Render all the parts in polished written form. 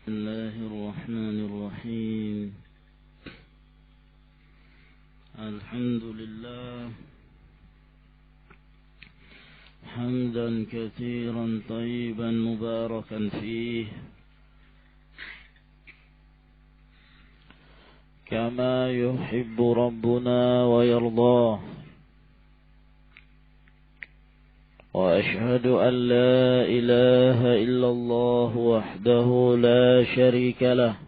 بسم الله الرحمن الرحيم. الحمد لله حمدا كثيرا طيبا مباركا فيه كما يحب ربنا ويرضاه، وأشهد أن لا إله إلا الله وحده لا شريك له،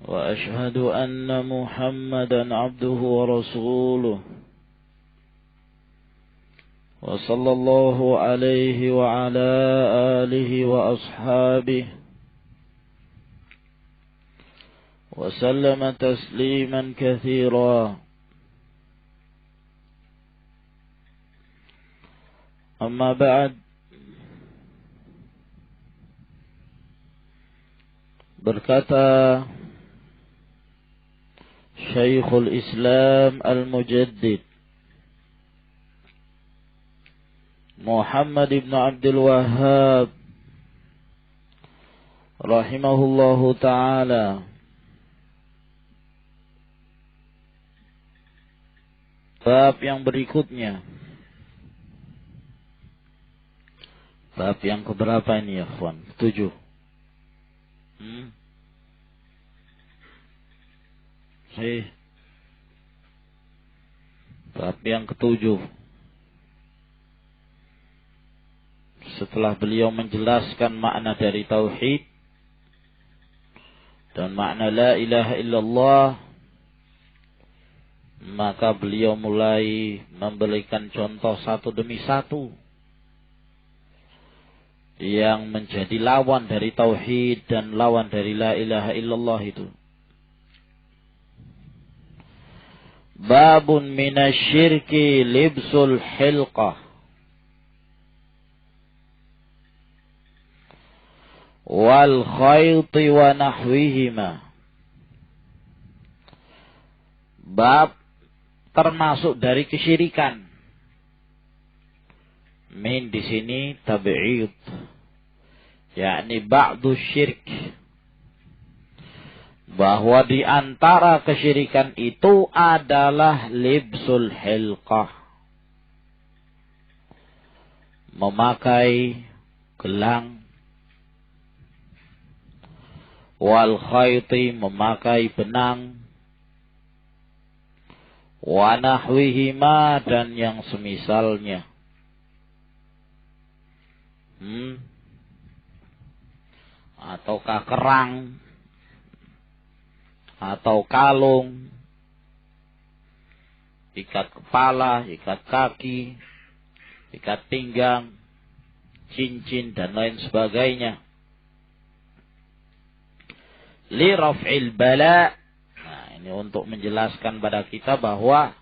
وأشهد أن محمدا عبده ورسوله، وصلى الله عليه وعلى آله وأصحابه وسلم تسليما كثيرا. Amma ba'd. Berkata Syekhul Islam Al-Mujaddid Muhammad ibn Abdul Wahhab rahimahullahu ta'ala, bab yang berikutnya. Bab yang keberapa ini ya kawan? 7. Bab yang ke-7. Setelah beliau menjelaskan makna dari tauhid dan makna la ilaha illallah, maka beliau mulai memberikan contoh satu demi satu yang menjadi lawan dari tauhid dan lawan dari la ilaha illallah itu. Babun minasyirki libsul hilqah wal khayti wa nahwihima. Bab termasuk dari kesyirikan. Min di sini tabi'id, yakni ba'du syirk, bahwa di antara kesyirikan itu adalah libsul hilqah, memakai gelang, wal khayti, memakai benang, wa nahwihima, dan yang semisalnya. Ataukah kerang, atau kalung, ikat kepala, ikat kaki, ikat pinggang, cincin, dan lain sebagainya. Li raf'il bala. Nah, ini untuk menjelaskan pada kita bahwa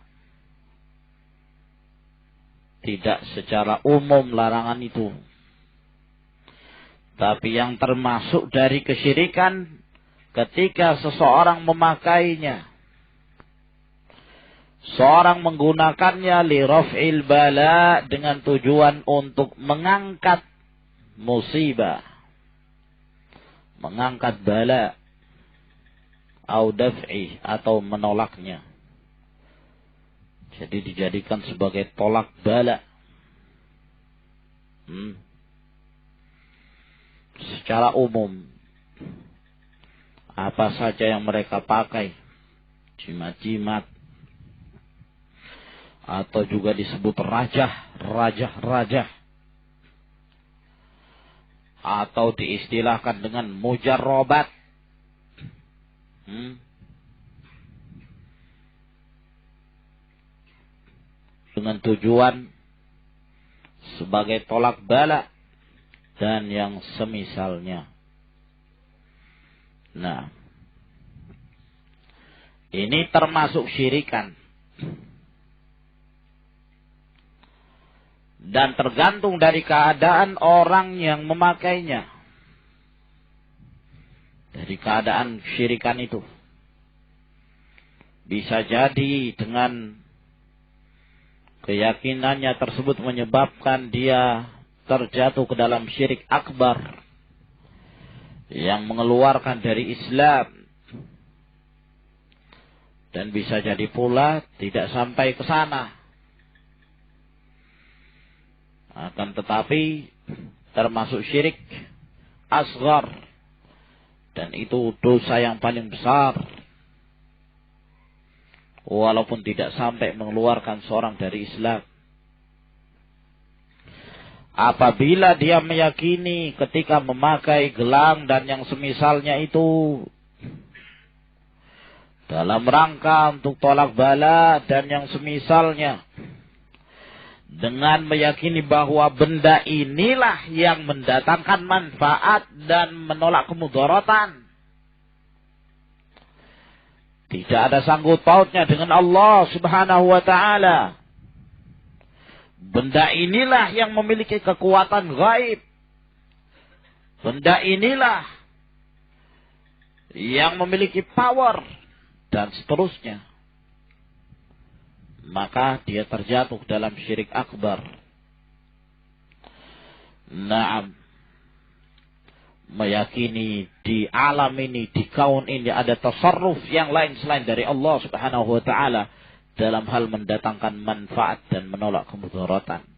tidak secara umum larangan itu, tapi yang termasuk dari kesyirikan ketika seseorang memakainya, seorang menggunakannya li raf'il bala, dengan tujuan untuk mengangkat musibah, mengangkat bala, au daf'i, atau menolaknya. Jadi dijadikan sebagai tolak bala. Secara umum, apa saja yang mereka pakai, jimat-jimat, atau juga disebut rajah, atau diistilahkan dengan mujarrobat, dengan tujuan sebagai tolak bala dan yang semisalnya. Nah, ini termasuk syirikan. Dan tergantung dari keadaan orang yang memakainya. Dari keadaan syirikan itu. Bisa jadi dengan keyakinannya tersebut menyebabkan dia terjatuh ke dalam syirik akbar. yang mengeluarkan dari Islam. Dan bisa jadi pula tidak sampai ke sana. Akan tetapi termasuk syirik asghar. Dan itu dosa yang paling besar. Walaupun tidak sampai mengeluarkan seorang dari Islam. Apabila dia meyakini ketika memakai gelang dan yang semisalnya itu dalam rangka untuk tolak bala dan yang semisalnya, dengan meyakini bahwa benda inilah yang mendatangkan manfaat dan menolak kemudaratan, tidak ada sangkut pautnya dengan Allah Subhanahu wa ta'ala. Benda inilah yang memiliki kekuatan gaib. Benda inilah yang memiliki power. Dan seterusnya. Maka dia terjatuh dalam syirik akbar. Naam. Meyakini di alam ini, di kaun ini ada tasarruf yang lain selain dari Allah Subhanahu wa ta'ala. Dalam hal mendatangkan manfaat dan menolak kemudaratan.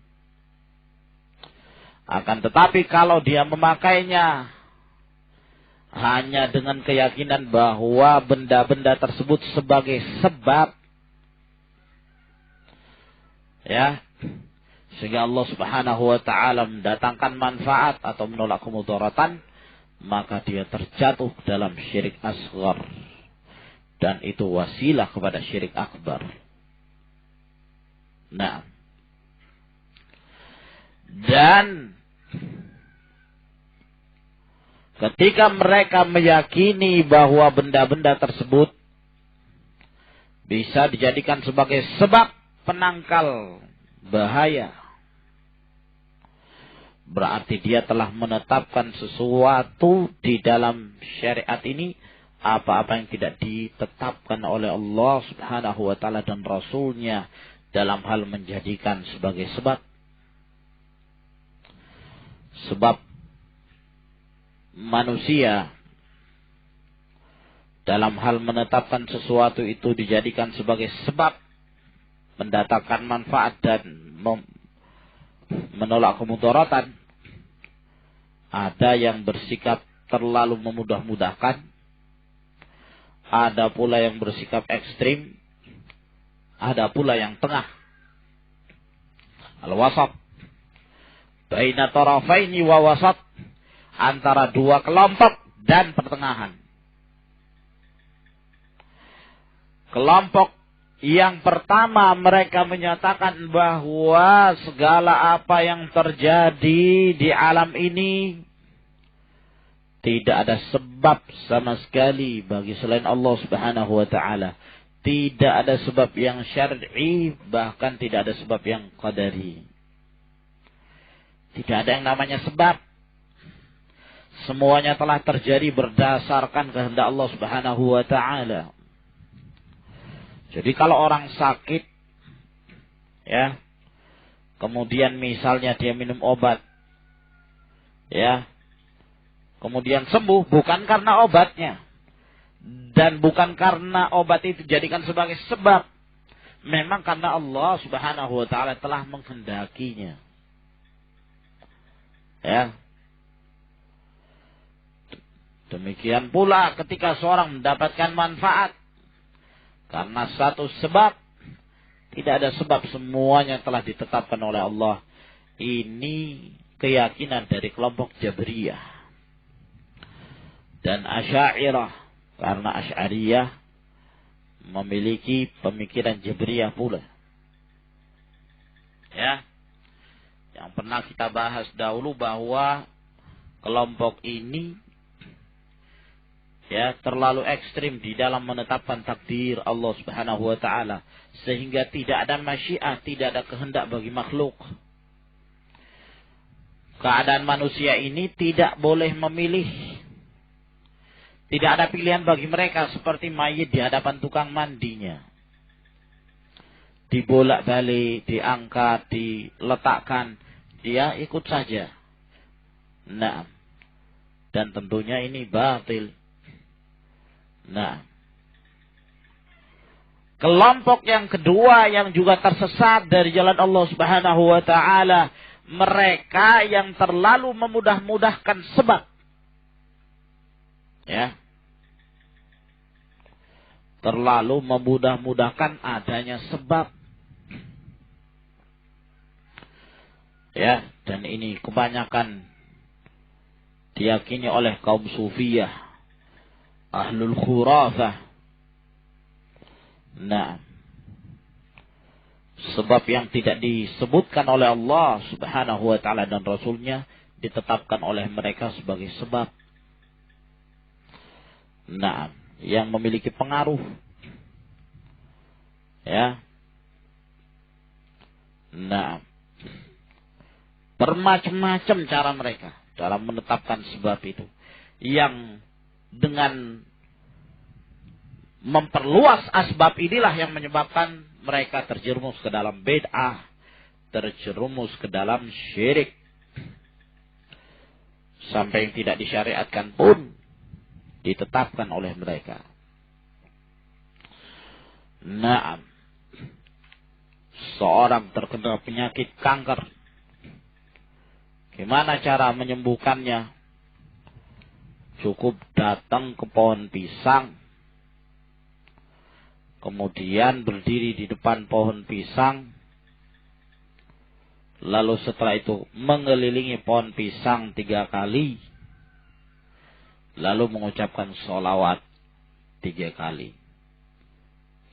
Akan tetapi kalau dia memakainya hanya dengan keyakinan bahwa benda-benda tersebut sebagai sebab, ya, sehingga Allah Subhanahu wa ta'ala mendatangkan manfaat atau menolak kemudaratan, maka dia terjatuh dalam syirik asghar. Dan itu wasilah kepada syirik akbar. Nah, dan ketika mereka meyakini bahwa benda-benda tersebut bisa dijadikan sebagai sebab penangkal bahaya, berarti dia telah menetapkan sesuatu di dalam syariat ini, apa-apa yang tidak ditetapkan oleh Allah Subhanahu wa ta'ala dan Rasulnya dalam hal menjadikan sebagai sebab. Sebab manusia dalam hal menetapkan sesuatu itu dijadikan sebagai sebab mendatangkan manfaat dan menolak kemudaratan. Ada yang bersikap terlalu memudah-mudahkan. Ada pula yang bersikap ekstrim. Ada pula yang tengah. Al-wasat. Baina tarafaini wa wasat. Antara dua kelompok dan pertengahan. Kelompok yang pertama, mereka menyatakan bahwa segala apa yang terjadi di alam ini tidak ada sebab sama sekali bagi selain Allah Subhanahu wa ta'ala. Tidak ada sebab yang syar'i, bahkan tidak ada sebab yang qadari. Tidak ada yang namanya sebab. Semuanya telah terjadi berdasarkan kehendak Allah Subhanahu wa ta'ala. Jadi kalau orang sakit, ya, kemudian misalnya dia minum obat, ya, kemudian sembuh, bukan karena obatnya. Dan bukan karena obat itu dijadikan sebagai sebab. Memang karena Allah Subhanahu wa ta'ala telah menghendakinya. Ya. Demikian pula ketika seorang mendapatkan manfaat karena satu sebab, tidak ada sebab, semuanya telah ditetapkan oleh Allah. Ini keyakinan dari kelompok Jabriyah dan Asy'ariyah. Karena Asy'ariyah memiliki pemikiran Jabriyah pula. Ya. Yang pernah kita bahas dahulu bahwa kelompok ini, ya, terlalu ekstrim di dalam menetapkan takdir Allah Subhanahu wa ta'ala. Sehingga tidak ada masyiah, tidak ada kehendak bagi makhluk. Keadaan manusia ini tidak boleh memilih. Tidak ada pilihan bagi mereka seperti mayit di hadapan tukang mandinya. Dibolak-balik, diangkat, diletakkan. Dia ikut saja. Nah, Dan tentunya ini batil. Nah, kelompok yang kedua yang juga tersesat dari jalan Allah Subhanahu wa taala, mereka yang terlalu memudah-mudahkan sebab. Ya. Terlalu memudah-mudahkan adanya sebab. Ya, dan ini kebanyakan diyakini oleh kaum sufiyah, ahlul khurafah. Nah, sebab yang tidak disebutkan oleh Allah Subhanahu wa taala dan Rasulnya ditetapkan oleh mereka sebagai sebab. Nah, yang memiliki pengaruh. Ya. Nah, bermacam-macam cara mereka dalam menetapkan sebab itu. Yang dengan memperluas asbab inilah yang menyebabkan mereka terjerumus ke dalam bid'ah, terjerumus ke dalam syirik. Sampai yang tidak disyariatkan pun ditetapkan oleh mereka. Naam. Seorang terkena penyakit kanker. Gimana cara menyembuhkannya? Cukup datang ke pohon pisang. Kemudian berdiri di depan pohon pisang. Lalu setelah itu mengelilingi pohon pisang 3 kali. Lalu mengucapkan sholawat 3 kali.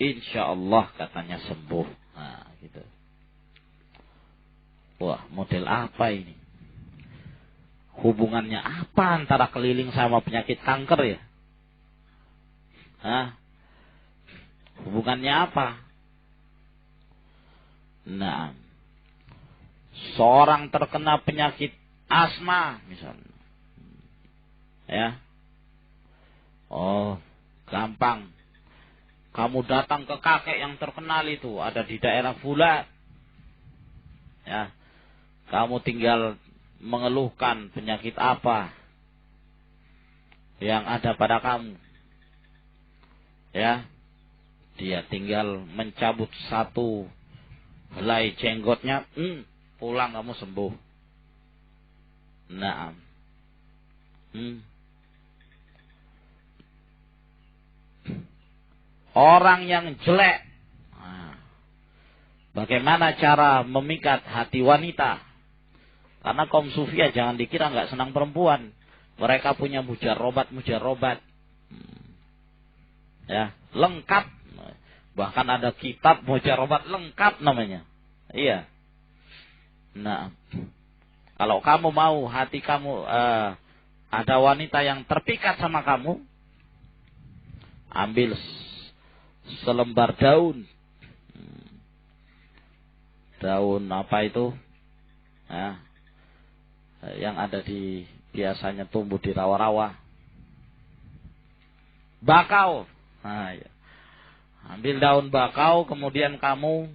Insya Allah katanya sembuh. Nah, gitu. Wah, model apa ini? Hubungannya apa antara keliling sama penyakit kanker ya? Hah? Hubungannya apa? Nah, seorang terkena penyakit asma misalnya. Ya. Oh, gampang. Kamu datang ke kakek yang terkenal itu, ada di daerah fulan. Ya. Kamu tinggal mengeluhkan penyakit apa yang ada pada kamu. Ya. Dia tinggal mencabut 1 helai jenggotnya, pulang kamu sembuh. Nah. Orang yang jelek. Nah, bagaimana cara memikat hati wanita? Karena kaum sufia jangan dikira nggak senang perempuan. Mereka punya mujarrobat. Ya, lengkap. Bahkan ada kitab mujarrobat lengkap namanya. Iya. Nah, kalau kamu mau hati kamu ada wanita yang terpikat sama kamu, ambil selembar daun. Daun apa itu? Ya, yang ada di biasanya tumbuh di rawa-rawa. Bakau. Nah, ya. Ambil daun bakau, kemudian kamu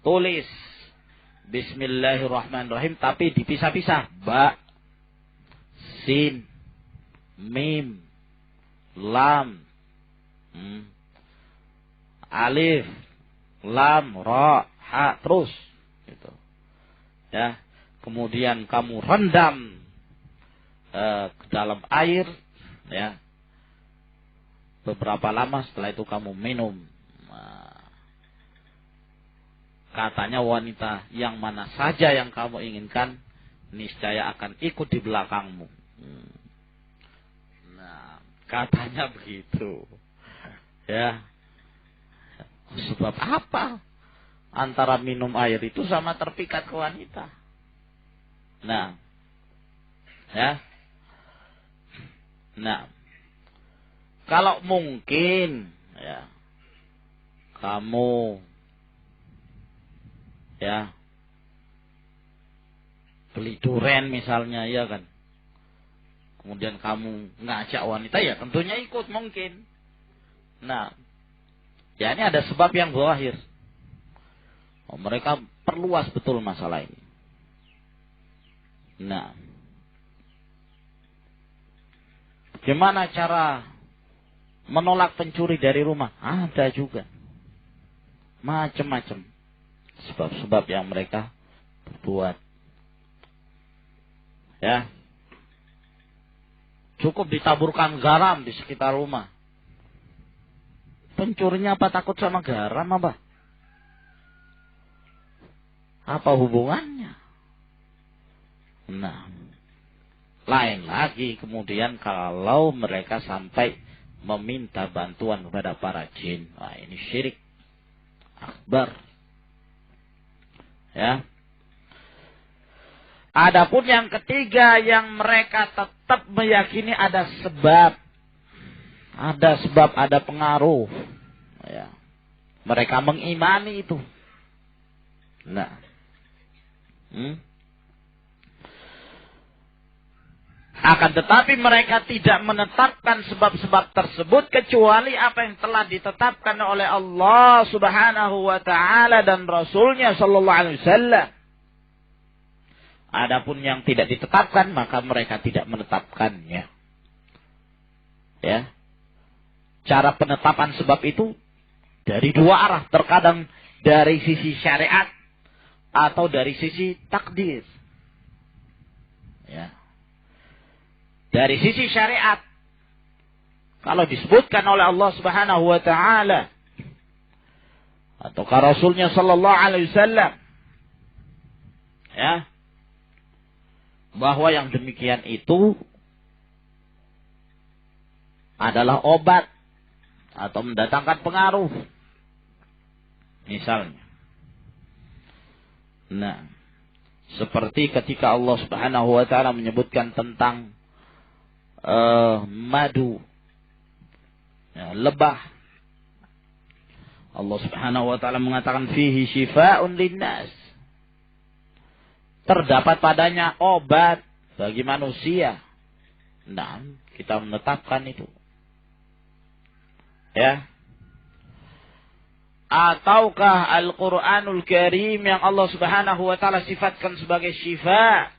tulis Bismillahirrahmanirrahim, tapi dipisah-pisah. Ba, sin, mim, lam, alif, lam, ra, ha, terus. Gitu. Ya. Kemudian kamu rendam ke dalam air, ya. Beberapa lama setelah itu kamu minum. Nah, katanya wanita yang mana saja yang kamu inginkan, niscaya akan ikut di belakangmu. Nah, katanya begitu. Ya. Sebab apa? Antara minum air itu sama terpikat ke wanita. Nah. Ya. Nah. Kalau mungkin ya kamu ya beli duren misalnya, ya kan. Kemudian kamu ngajak wanita, ya tentunya ikut mungkin. Nah, ya ini ada sebab yang zahir. Oh, mereka perluas betul masalah ini. Nah, Gimana cara menolak pencuri dari rumah? Ada juga. Macam-macam sebab-sebab yang mereka buat. Ya. Cukup ditaburkan garam di sekitar rumah. Pencurinya apa takut sama garam apa? Apa hubungannya? Nah, lain lagi kemudian kalau mereka sampai meminta bantuan kepada para jin. Nah, ini syirik akbar. Ya. Adapun yang ketiga yang mereka tetap meyakini ada sebab. Ada sebab, ada pengaruh. Ya. Mereka mengimani itu. Nah. Akan tetapi mereka tidak menetapkan sebab-sebab tersebut kecuali apa yang telah ditetapkan oleh Allah Subhanahu wa taala dan Rasulnya sallallahu alaihi wasallam. Adapun yang tidak ditetapkan maka mereka tidak menetapkannya. Ya. Cara penetapan sebab itu dari dua arah, terkadang dari sisi syariat atau dari sisi takdir. Ya. Dari sisi syariat, kalau disebutkan oleh Allah Subhanahu wa taala atau Rasulnya sallallahu alaihi wasallam, ya, bahwa yang demikian itu adalah obat atau mendatangkan pengaruh. Misalnya. Nah, seperti ketika Allah Subhanahu wa taala menyebutkan tentang madu, ya, lebah. Allah Subhanahu wa taala mengatakan fihi syifaa'un linnas. Terdapat padanya obat bagi manusia. Nah, kita menetapkan itu. Ya. Ataukah Al-Qur'anul Karim yang Allah Subhanahu wa taala sifatkan sebagai syifa?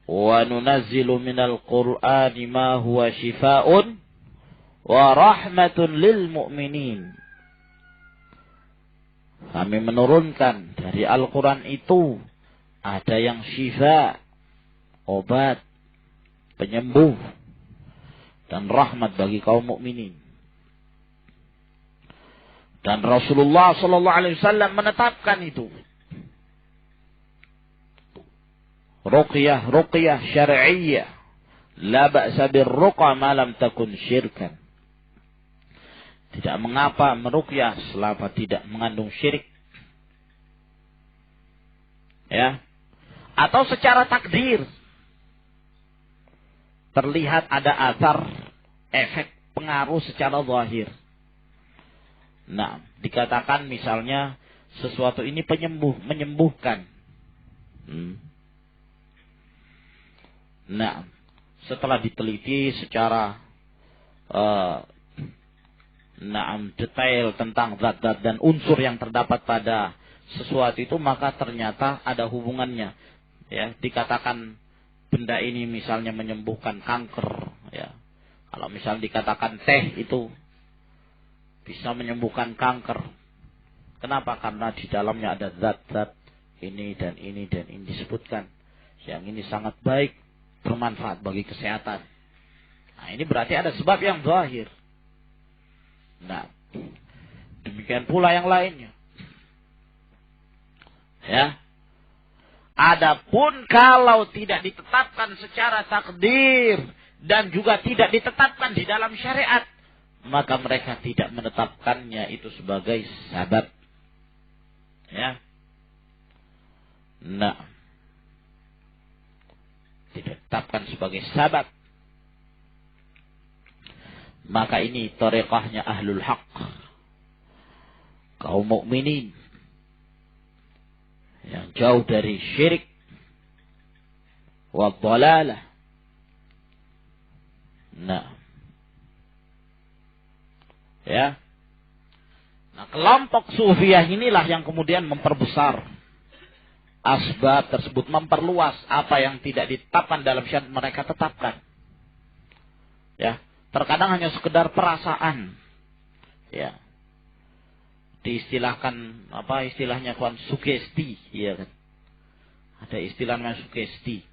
Wa nunazzilu minal Qur'ani ma huwa syifaa'un wa rahmatun lil mu'minin. Kami menurunkan dari Al-Qur'an itu ada yang syifa, obat, penyembuh, dan rahmat bagi kaum mukminin. Dan Rasulullah sallallahu alaihi wasallam menetapkan itu. Ruqyah syar'iyyah. La ba'sa birruqa ma lam takun syirkan. Tidak mengapa meruqyah selama tidak mengandung syirik. Ya. Atau secara takdir. Terlihat ada asar efek pengaruh secara zahir. Nah, dikatakan misalnya sesuatu ini menyembuhkan. Nah, setelah diteliti secara detail tentang zat-zat dan unsur yang terdapat pada sesuatu itu, maka ternyata ada hubungannya. Ya, dikatakan benda ini misalnya menyembuhkan kanker. Ya, kalau misalnya dikatakan teh itu bisa menyembuhkan kanker. Kenapa? Karena di dalamnya ada zat-zat ini dan ini dan ini disebutkan. Yang ini sangat baik, bermanfaat bagi kesehatan. Nah, ini berarti ada sebab yang zahir. Nah, demikian pula yang lainnya. Ya. Adapun kalau tidak ditetapkan secara takdir dan juga tidak ditetapkan di dalam syariat, maka mereka tidak menetapkannya itu sebagai sabab. Ya. Nah, tidak ditetapkan sebagai sabab. Maka ini thariqahnya ahlul haq, kaum mukminin yang jauh dari syirik wa dhalalah. Nah, ya. Nah, kelompok Sufiyah inilah yang kemudian memperbesar asbab tersebut memperluas apa yang tidak ditetapkan dalam syariat mereka tetapkan. Ya, terkadang hanya sekedar perasaan. Ya. Diistilahkan istilahnya kawan, sugesti, ya kan. Ada istilah namanya sugesti.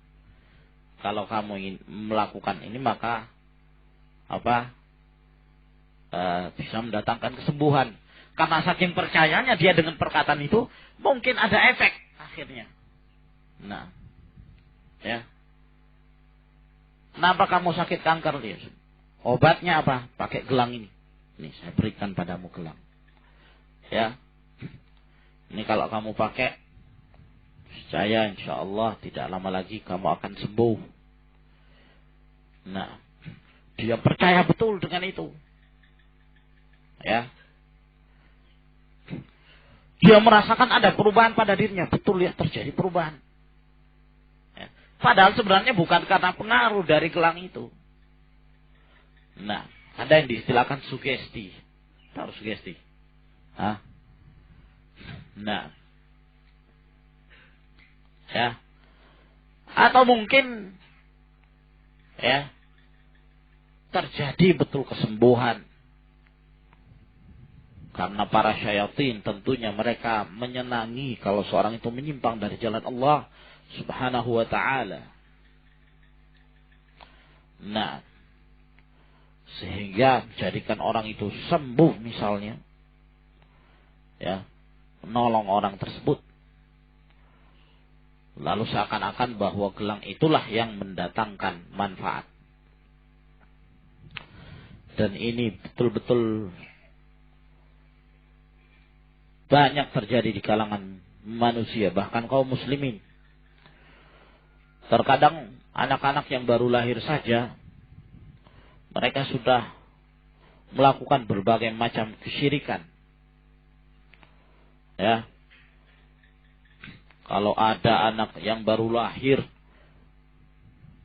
Kalau kamu ingin melakukan ini maka bisa mendatangkan kesembuhan. Karena saking percayanya dia dengan perkataan itu, mungkin ada efek akhirnya. Nah, ya. Kenapa kamu sakit kanker dia? Obatnya apa? Pakai gelang ini. Ini saya berikan padamu gelang. Ya. Ini kalau kamu pakai, saya insya Allah tidak lama lagi kamu akan sembuh. Nah, dia percaya betul dengan itu. Ya. Dia merasakan ada perubahan pada dirinya. Betul ya, terjadi perubahan. Ya. Padahal sebenarnya bukan karena pengaruh dari gelang itu. Nah, ada yang diistilahkan sugesti. Tahu sugesti? Hah? Nah. Ya. Atau mungkin ya terjadi betul kesembuhan. Karena para syayatin tentunya mereka menyenangi kalau seorang itu menyimpang dari jalan Allah Subhanahu wa ta'ala. Nah, sehingga menjadikan orang itu sembuh misalnya. Ya, menolong orang tersebut. Lalu seakan-akan bahwa gelang itulah yang mendatangkan manfaat. Dan ini betul-betul banyak terjadi di kalangan manusia, bahkan kaum muslimin. Terkadang anak-anak yang baru lahir saja, mereka sudah melakukan berbagai macam kesyirikan. Ya. Kalau ada anak yang baru lahir,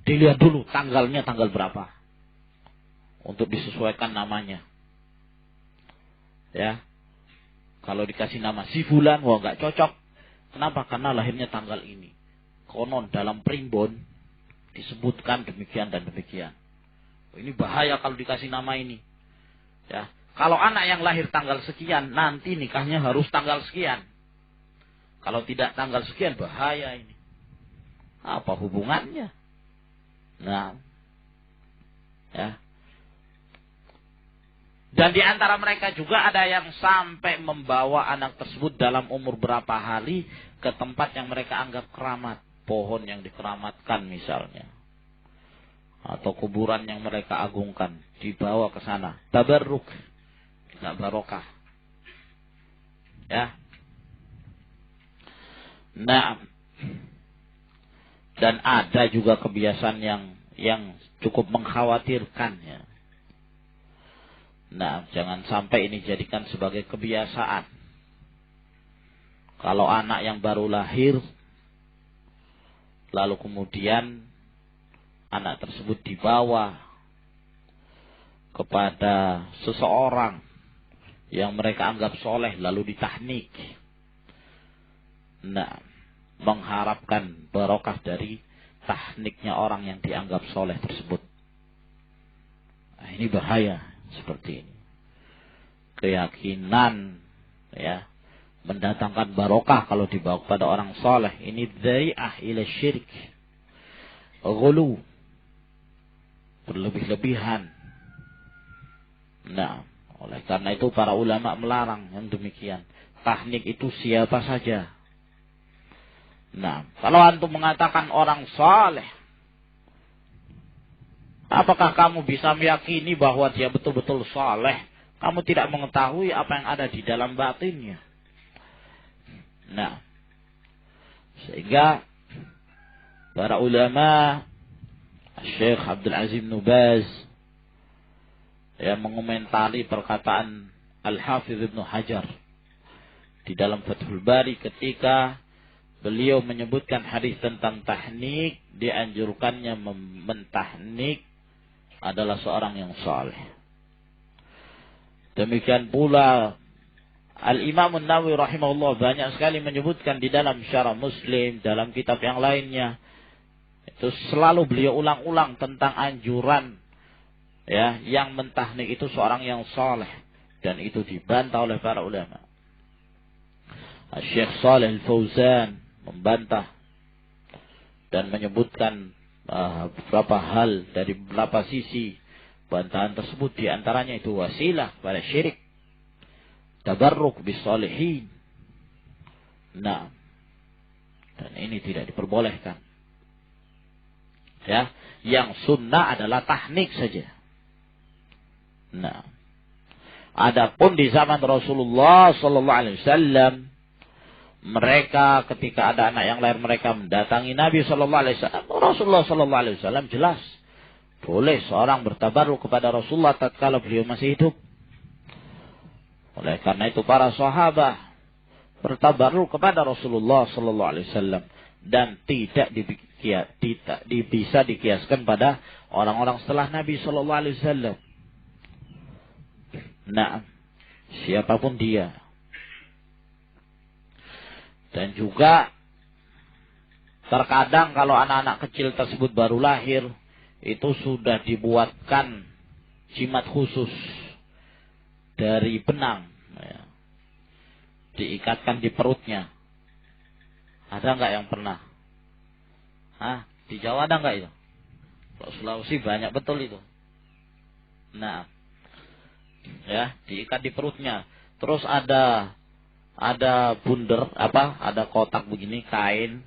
dilihat dulu tanggalnya tanggal berapa. Untuk disesuaikan namanya. Ya. Kalau dikasih nama si fulan, wah nggak cocok. Kenapa? Karena lahirnya tanggal ini. Konon dalam primbon disebutkan demikian dan demikian. Ini bahaya kalau dikasih nama ini. Ya, kalau anak yang lahir tanggal sekian, nanti nikahnya harus tanggal sekian. Kalau tidak tanggal sekian, bahaya ini. Apa hubungannya? Nah, ya. Dan di antara mereka juga ada yang sampai membawa anak tersebut dalam umur berapa hari ke tempat yang mereka anggap keramat. Pohon yang dikeramatkan misalnya. Atau kuburan yang mereka agungkan. Dibawa ke sana. Tabarruk. Tidak barokah. Ya. Nah. Dan ada juga kebiasaan yang cukup mengkhawatirkan ya. Nah, jangan sampai ini jadikan sebagai kebiasaan. Kalau anak yang baru lahir, lalu kemudian anak tersebut dibawa kepada seseorang yang mereka anggap soleh, lalu ditahnik. Nah, mengharapkan barokah dari tahniknya orang yang dianggap soleh tersebut. Nah, ini bahaya. Seperti ini. Keyakinan ya mendatangkan barokah kalau dibawa kepada orang soleh. Ini dzari'ah ila syirik. Ghulu. Berlebih-lebihan. Nah, oleh karena itu para ulama melarang yang demikian. Tahnik itu siapa saja. Nah, kalau antum mengatakan orang soleh, apakah kamu bisa meyakini bahwa dia betul-betul saleh? Kamu tidak mengetahui apa yang ada di dalam batinnya. Nah, sehingga para ulama, Syekh Abdul Aziz bin Baz, yang mengomentari perkataan Al-Hafidh Ibnu Hajar di dalam Fathul Bari ketika beliau menyebutkan hadis tentang tahnik, dianjurkannya mentahnik adalah seorang yang saleh. Demikian pula Al-Imam An-Nawawi rahimahullah banyak sekali menyebutkan di dalam Syarah Muslim, dalam kitab yang lainnya. Itu selalu beliau ulang-ulang tentang anjuran ya, yang mentahnik itu seorang yang saleh, dan itu dibantah oleh para ulama. Syekh Shalih Al-Fauzan membantah dan menyebutkan beberapa hal dari beberapa sisi bantahan tersebut, di antaranya itu wasilah pada syirik, tabarruk bis salihin. Nah, dan ini tidak diperbolehkan. Ya, yang sunnah adalah tahnik saja. Nah, adapun di zaman Rasulullah sallallahu alaihi wasallam, mereka ketika ada anak yang lahir mereka mendatangi Nabi sallallahu alaihi wasallam. Rasulullah sallallahu alaihi wasallam jelas boleh seorang bertabarruk kepada Rasulullah tatkala beliau masih hidup. Oleh karena itu para sahabat bertabarruk kepada Rasulullah sallallahu alaihi wasallam, dan tidak bisa dikiaskan pada orang-orang setelah Nabi sallallahu alaihi wasallam. Nah, siapapun dia. Dan juga terkadang kalau anak-anak kecil tersebut baru lahir, itu sudah dibuatkan jimat khusus dari benang, ya, diikatkan di perutnya. Ada nggak yang pernah? Di Jawa ada nggak itu? Kalau Sulawesi banyak betul itu. Nah, ya, diikat di perutnya. Terus ada bunder, ada kotak begini, kain,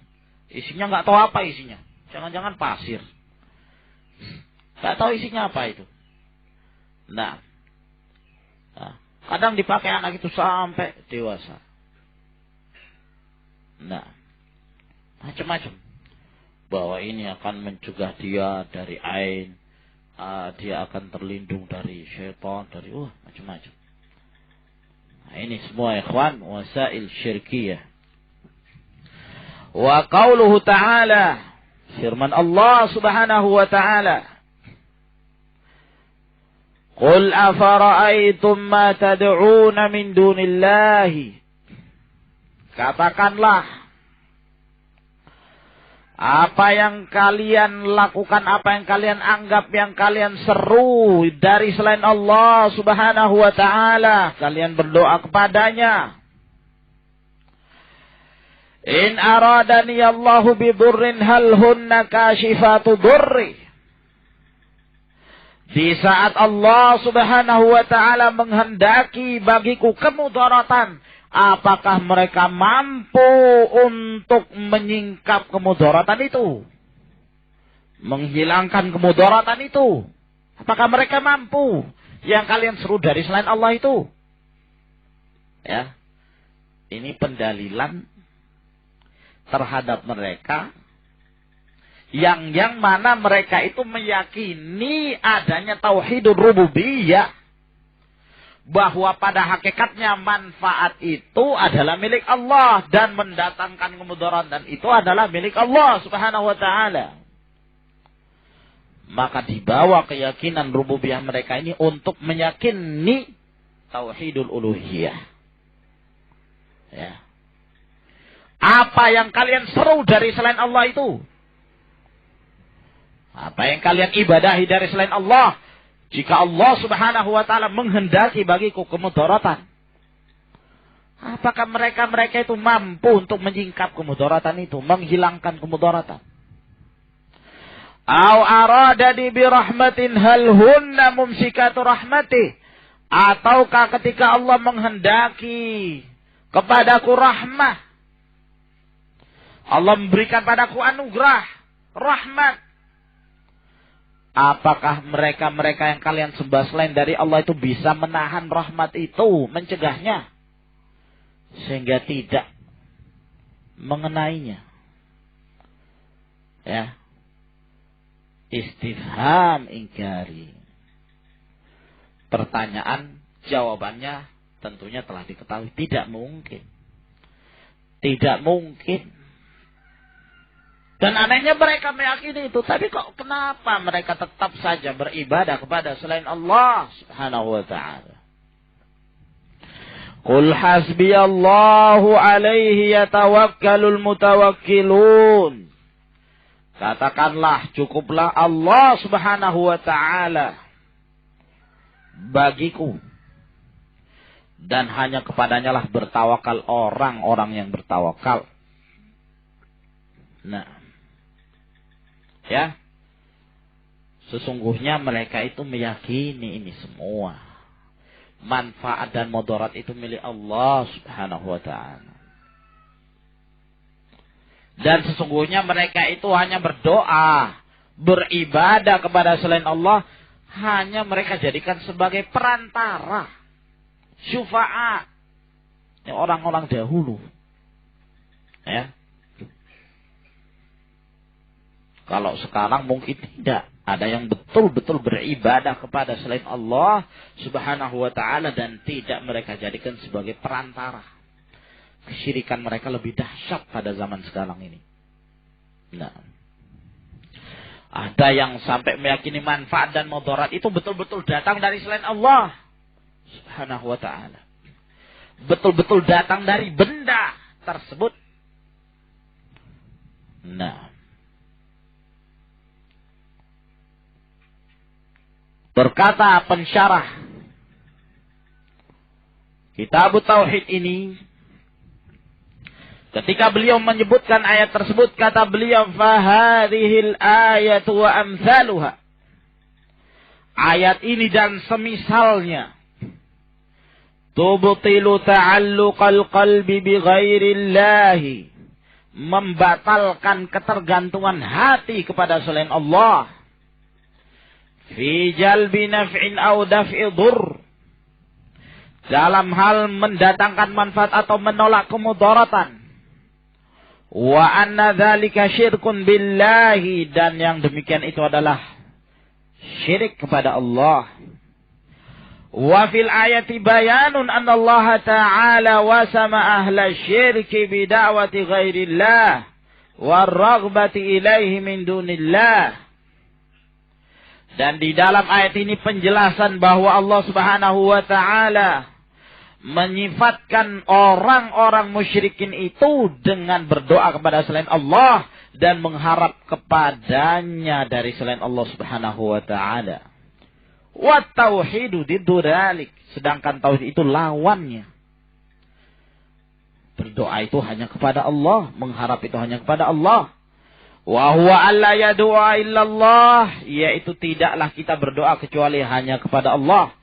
isinya nggak tahu apa isinya, jangan-jangan pasir, nggak tahu isinya apa itu. Nah, kadang dipakai anak itu sampai dewasa. Nah, macam-macam, bahwa ini akan mencegah dia dari ain, dia akan terlindung dari syaitan, dari macam-macam. Nah, ini semua ikhwan wasail syirkiyah. Wa qauluhu ta'ala, firman Allah subhanahu wa ta'ala, qul afara'aytum ma tad'una min dunillahi, katakanlah, apa yang kalian lakukan, apa yang kalian anggap, yang kalian seru dari selain Allah subhanahu wa ta'ala, kalian berdoa kepadanya. In aradani Allahu bidurrin hal hunna kashifatu durri. Di saat Allah subhanahu wa ta'ala menghendaki bagiku kemudaratan, apakah mereka mampu untuk menyingkap kemudaratan itu? Menghilangkan kemudaratan itu? Apakah mereka mampu? Yang kalian seru dari selain Allah itu? Ya. Ini pendalilan terhadap mereka yang mana mereka itu meyakini adanya tauhidur rububiyah, bahwa pada hakikatnya manfaat itu adalah milik Allah dan mendatangkan kemudaratan itu adalah milik Allah subhanahu wa ta'ala. Maka dibawa keyakinan rububiyah mereka ini untuk meyakini tauhidul uluhiyah. Ya. Apa yang kalian seru dari selain Allah itu? Apa yang kalian ibadahi dari selain Allah? Jika Allah subhanahu wa ta'ala menghendaki bagiku kemudaratan, apakah mereka itu mampu untuk menyingkap kemudaratan itu, menghilangkan kemudaratan? Au aradani birahmatin hal hunna mumsikatu rahmatih. Ataukah ketika Allah menghendaki kepadaku rahmah, Allah memberikan padaku anugerah, rahmat, apakah mereka yang kalian sembah selain dari Allah itu bisa menahan rahmat itu, mencegahnya, sehingga tidak mengenainya? Ya. Istifham ingkari. Pertanyaan, jawabannya tentunya telah diketahui. Tidak mungkin. Tidak mungkin. Dan anehnya mereka meyakini itu. Tapi kok kenapa mereka tetap saja beribadah kepada selain Allah subhanahu wa ta'ala? Qul hasbiyallahu alaihi yatawakkalul mutawakkilun. Katakanlah, cukuplah Allah subhanahu wa ta'ala bagiku. Dan hanya kepadanya lah bertawakal orang-orang yang bertawakal. Nah, ya, sesungguhnya mereka itu meyakini ini semua. Manfaat dan mudarat itu milik Allah subhanahu wa ta'ala. Dan sesungguhnya mereka itu hanya berdoa, beribadah kepada selain Allah, hanya mereka jadikan sebagai perantara, syufaat, orang-orang dahulu. Ya. Kalau sekarang mungkin tidak. Ada yang betul-betul beribadah kepada selain Allah subhanahu wa ta'ala dan tidak mereka jadikan sebagai perantara. Kesyirikan mereka lebih dahsyat pada zaman sekarang ini. Nah, ada yang sampai meyakini manfaat dan mudarat itu betul-betul datang dari selain Allah subhanahu wa ta'ala. Betul-betul datang dari benda tersebut. Nah, berkata pensyarah Kitab Tauhid ini, ketika beliau menyebutkan ayat tersebut, kata beliau, fahadhil ayatu wa amsaluha. Ayat ini dan semisalnya tubtilu ta'alluqal qalbi bi ghairillahi, membatalkan ketergantungan hati kepada selain Allah. Fi jalbi naf'in aw daf'i dhurr, dalam hal mendatangkan manfaat atau menolak kemudaratan. Wa anna dzalika syirkun billahi, dan yang demikian itu adalah syirik kepada Allah. Wa fil ayati bayanun anna Allah ta'ala wasama ahla syirki bi da'wati ghairillah war raghbati ilaihi min dunillah. Dan di dalam ayat ini penjelasan bahwa Allah subhanahu wa ta'ala menyifatkan orang-orang musyrikin itu dengan berdoa kepada selain Allah dan mengharap kepadanya dari selain Allah subhanahu wa ta'ala. Wa tauhidu diddu dzalik, sedangkan tauhid itu lawannya. Berdoa itu hanya kepada Allah, mengharap itu hanya kepada Allah. Wa huwa alla yad'a illallah, yaitu tidaklah kita berdoa kecuali hanya kepada Allah.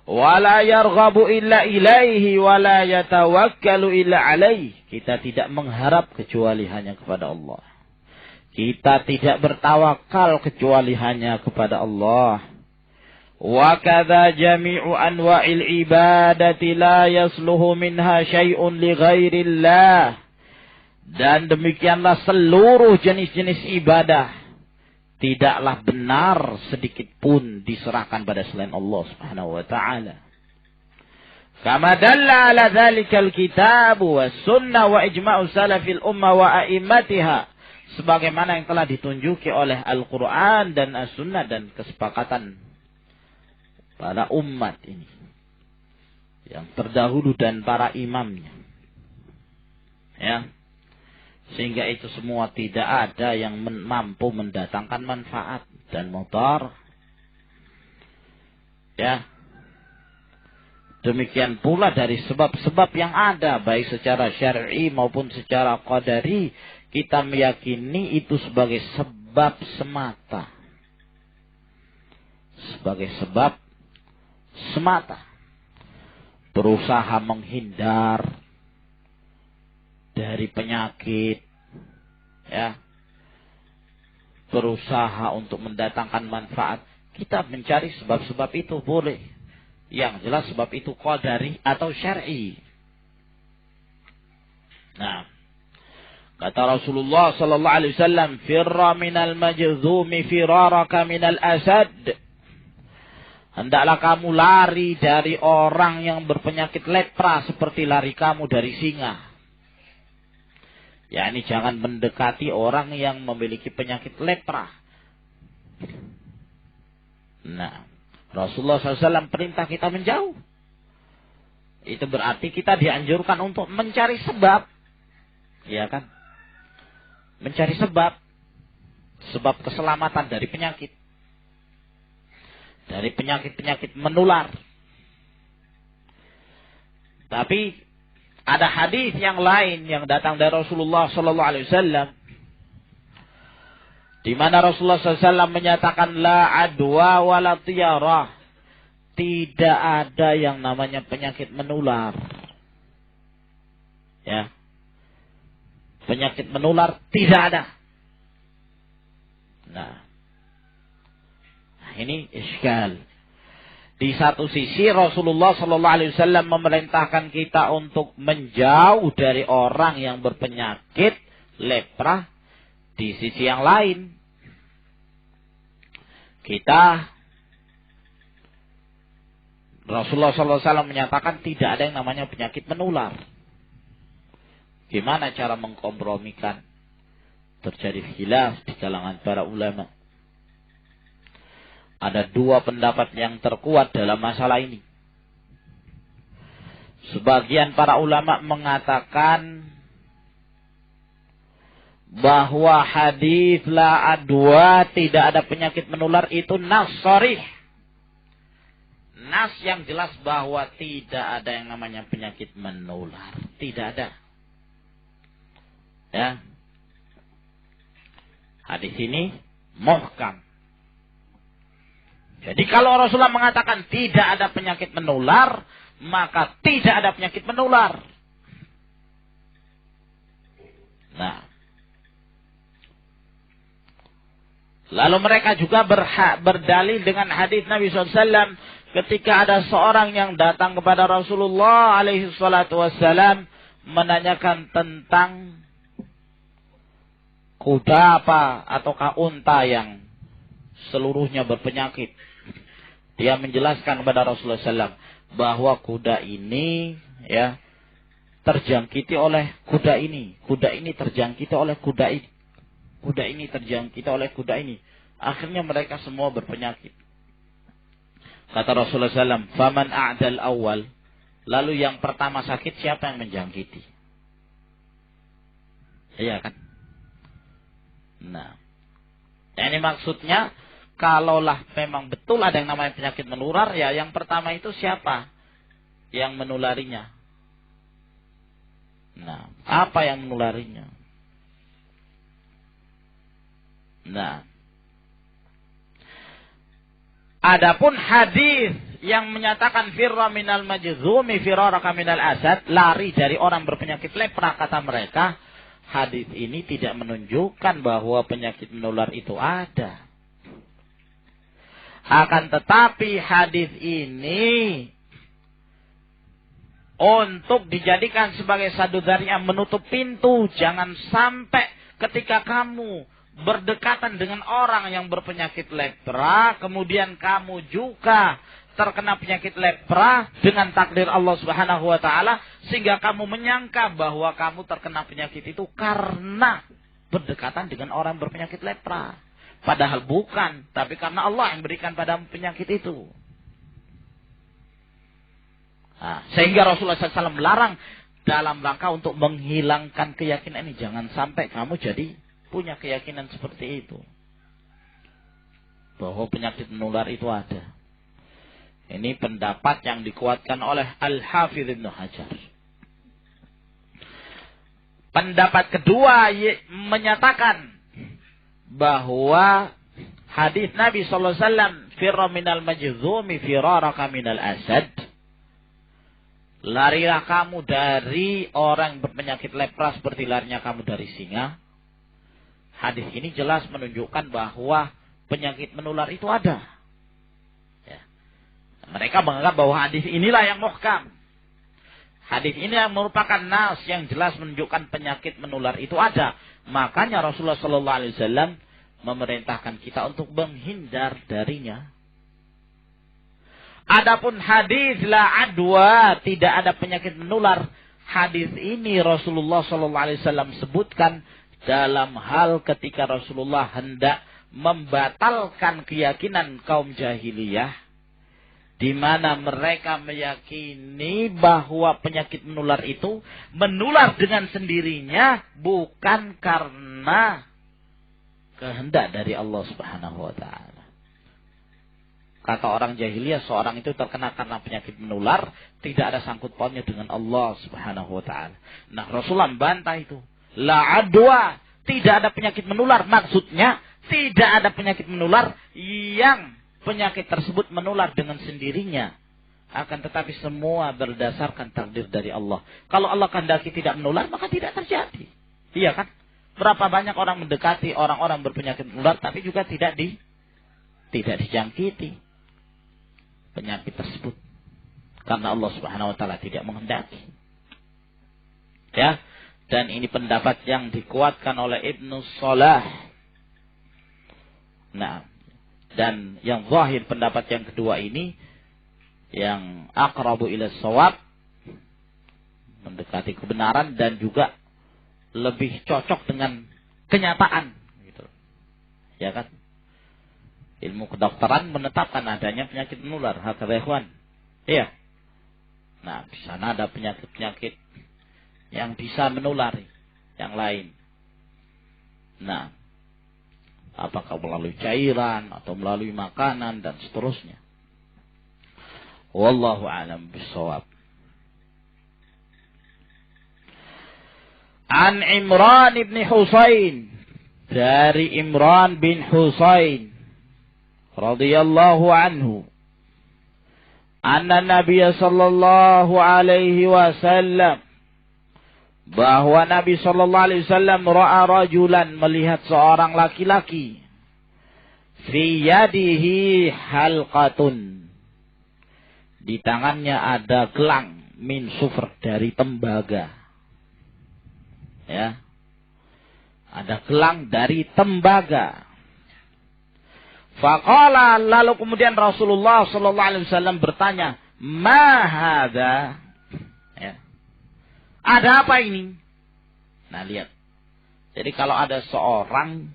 Wa la yarghabu illa ilaihi wa la yatawakkalu illa alaihi, kita tidak mengharap kecuali hanya kepada Allah. Kita tidak bertawakal kecuali hanya kepada Allah. Wa kadza jami'u anwa'il ibadati la yasluhu minha syai'un li ghairillah. Dan demikianlah seluruh jenis-jenis ibadah tidaklah benar sedikit pun diserahkan pada selain Allah subhanahu wa ta'ala. Kama dalla ala dhalikal kitab wa sunnah wa ijma'u salafil ummah wa a'immatiha, sebagaimana yang telah ditunjuki oleh Al-Quran dan As-Sunnah dan kesepakatan para umat ini yang terdahulu dan para imamnya. Ya. Sehingga itu semua tidak ada yang mampu mendatangkan manfaat dan mudarat. Ya. Demikian pula dari sebab-sebab yang ada, baik secara syar'i maupun secara qadari, kita meyakini itu sebagai sebab semata. Sebagai sebab semata. Berusaha menghindar dari penyakit, ya, berusaha untuk mendatangkan manfaat. Kita mencari sebab-sebab itu boleh. Yang jelas sebab itu qadari atau syar'i. Nah, kata Rasulullah sallallahu alaihi wasallam, firra minal majzumi firaraka minal asad. Hendaklah kamu lari dari orang yang berpenyakit lepra seperti lari kamu dari singa. Ya, ini jangan mendekati orang yang memiliki penyakit lepra. Nah, Rasulullah SAW perintah kita menjauh. Itu berarti kita dianjurkan untuk mencari sebab. Ya kan? Mencari sebab. Sebab keselamatan dari penyakit. Dari penyakit-penyakit menular. Tapi ada hadis yang lain yang datang dari Rasulullah sallallahu alaihi wasallam di mana Rasulullah SAW menyatakan la adwa wala tiyarah. Tidak ada yang namanya penyakit menular. Ya. Penyakit menular tidak ada. Nah, ini iskal. Di satu sisi Rasulullah sallallahu alaihi wasallam memerintahkan kita untuk menjauh dari orang yang berpenyakit lepra. Di sisi yang lain, Rasulullah SAW menyatakan tidak ada yang namanya penyakit menular. Gimana cara mengkompromikan? Terjadi khilaf di kalangan para ulama. Ada dua pendapat yang terkuat dalam masalah ini. Sebagian para ulama mengatakan bahwa hadis la adwa, tidak ada penyakit menular, itu nas sharih. Nas yang jelas bahwa tidak ada yang namanya penyakit menular. Tidak ada. Ya. Hadis ini muhkam. Jadi kalau Rasulullah mengatakan tidak ada penyakit menular, maka tidak ada penyakit menular. Nah, lalu mereka juga berdalil dengan hadis Nabi SAW ketika ada seorang yang datang kepada Rasulullah SAW menanyakan tentang kuda apa ataukah unta yang seluruhnya berpenyakit. Dia menjelaskan kepada Rasulullah SAW bahwa kuda ini ya terjangkiti oleh kuda ini. Kuda ini terjangkiti oleh kuda ini. Kuda ini terjangkiti oleh kuda ini. Akhirnya mereka semua berpenyakit. Kata Rasulullah SAW, "Faman a'dal awal." Lalu yang pertama sakit siapa yang menjangkiti? Iya kan? Nah, ini maksudnya kalaulah memang betul ada yang namanya penyakit menular, ya yang pertama itu siapa yang menularinya? Nah, apa yang menularinya? Nah, adapun hadis yang menyatakan firra minal majzumi firaraka minal asad, lari dari orang berpenyakit lepra, kata mereka, hadis ini tidak menunjukkan bahwa penyakit menular itu ada. Akan tetapi hadis ini untuk dijadikan sebagai sadu dzari'ah, menutup pintu. Jangan sampai ketika kamu berdekatan dengan orang yang berpenyakit lepra, kemudian kamu juga terkena penyakit lepra dengan takdir Allah Subhanahu wa taala, sehingga kamu menyangka bahwa kamu terkena penyakit itu karena berdekatan dengan orang berpenyakit lepra. Padahal bukan, tapi karena Allah yang berikan pada penyakit itu. Nah, sehingga Rasulullah SAW melarang dalam rangka untuk menghilangkan keyakinan ini. Jangan sampai kamu jadi punya keyakinan seperti itu. Bahwa penyakit menular itu ada. Ini pendapat yang dikuatkan oleh Al-Hafidh Ibn Hajar. Pendapat kedua menyatakan bahwa hadis Nabi SAW, firra minal majzumi firaraka minal asad, larilah kamu dari orang berpenyakit lepra seperti larinya kamu dari singa. Hadis ini jelas menunjukkan bahwa penyakit menular itu ada. Ya. Mereka menganggap bahwa hadis inilah yang muhkam. Hadis ini yang merupakan nas yang jelas menunjukkan penyakit menular itu ada. Makanya Rasulullah SAW memerintahkan kita untuk menghindar darinya. Adapun hadis la adwa, tidak ada penyakit menular. Hadis ini Rasulullah SAW sebutkan dalam hal ketika Rasulullah hendak membatalkan keyakinan kaum jahiliyah di mana mereka meyakini bahwa penyakit menular itu menular dengan sendirinya bukan karena kehendak dari Allah Subhanahu wa taala. Kata orang jahiliyah, seorang itu terkena karena penyakit menular, tidak ada sangkut pautnya dengan Allah Subhanahu wa taala. Nah, Rasulullah membantah itu. La adwa, tidak ada penyakit menular, maksudnya tidak ada penyakit menular yang penyakit tersebut menular dengan sendirinya. Akan tetapi semua berdasarkan takdir dari Allah. Kalau Allah kehendaki tidak menular, maka tidak terjadi. Iya kan? Berapa banyak orang mendekati orang-orang berpenyakit menular, tapi juga tidak dijangkiti penyakit tersebut. Karena Allah Subhanahu wa taala tidak menghendaki. Ya. Dan ini pendapat yang dikuatkan oleh Ibnu Salah. Nah, dan yang zahir pendapat yang kedua ini yang aqrabu ila shawab, mendekati kebenaran dan juga lebih cocok dengan kenyataan gitu. Ya kan? Ilmu kedokteran menetapkan adanya penyakit menular, hakadha ikhwan. Iya. Nah, di sana ada penyakit-penyakit yang bisa menulari yang lain. Nah, apakah melalui cairan atau melalui makanan dan seterusnya. Wallahu a'lam bishawab. An Imran ibn Husain, dari Imran bin Husain radhiyallahu anhu, anna Nabi sallallahu alaihi wasallam, bahwa Nabi sallallahu alaihi wasallam ra'a rajulan, melihat seorang laki-laki, fi yadihi halqatun, di tangannya ada gelang, min sufr, dari tembaga. Ya. Ada gelang dari tembaga. Faqala, lalu kemudian Rasulullah sallallahu alaihi wasallam bertanya, "Ma hadza?" Ya. Ada apa ini? Nah, lihat. Jadi kalau ada seorang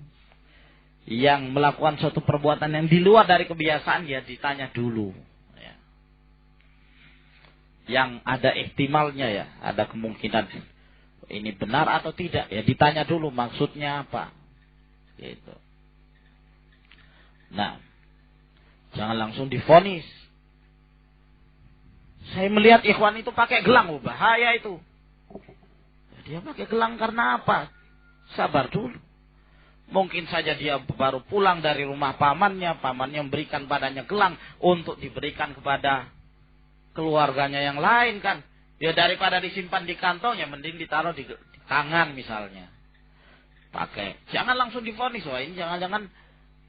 yang melakukan suatu perbuatan yang di luar dari kebiasaan, ya ditanya dulu. Ya. Yang ada ihtimalnya, ya, ada kemungkinan ini benar atau tidak, ya ditanya dulu maksudnya apa. Gitu. Nah, jangan langsung divonis. Saya melihat ikhwan itu pakai gelang, bahaya itu. Dia pakai gelang karena apa? Sabar dulu. Mungkin saja dia baru pulang dari rumah pamannya memberikan padanya gelang untuk diberikan kepada keluarganya yang lain kan. Ya daripada disimpan di kantong, ya mending ditaruh di tangan misalnya. Pakai. Jangan langsung divonis, wah ini jangan-jangan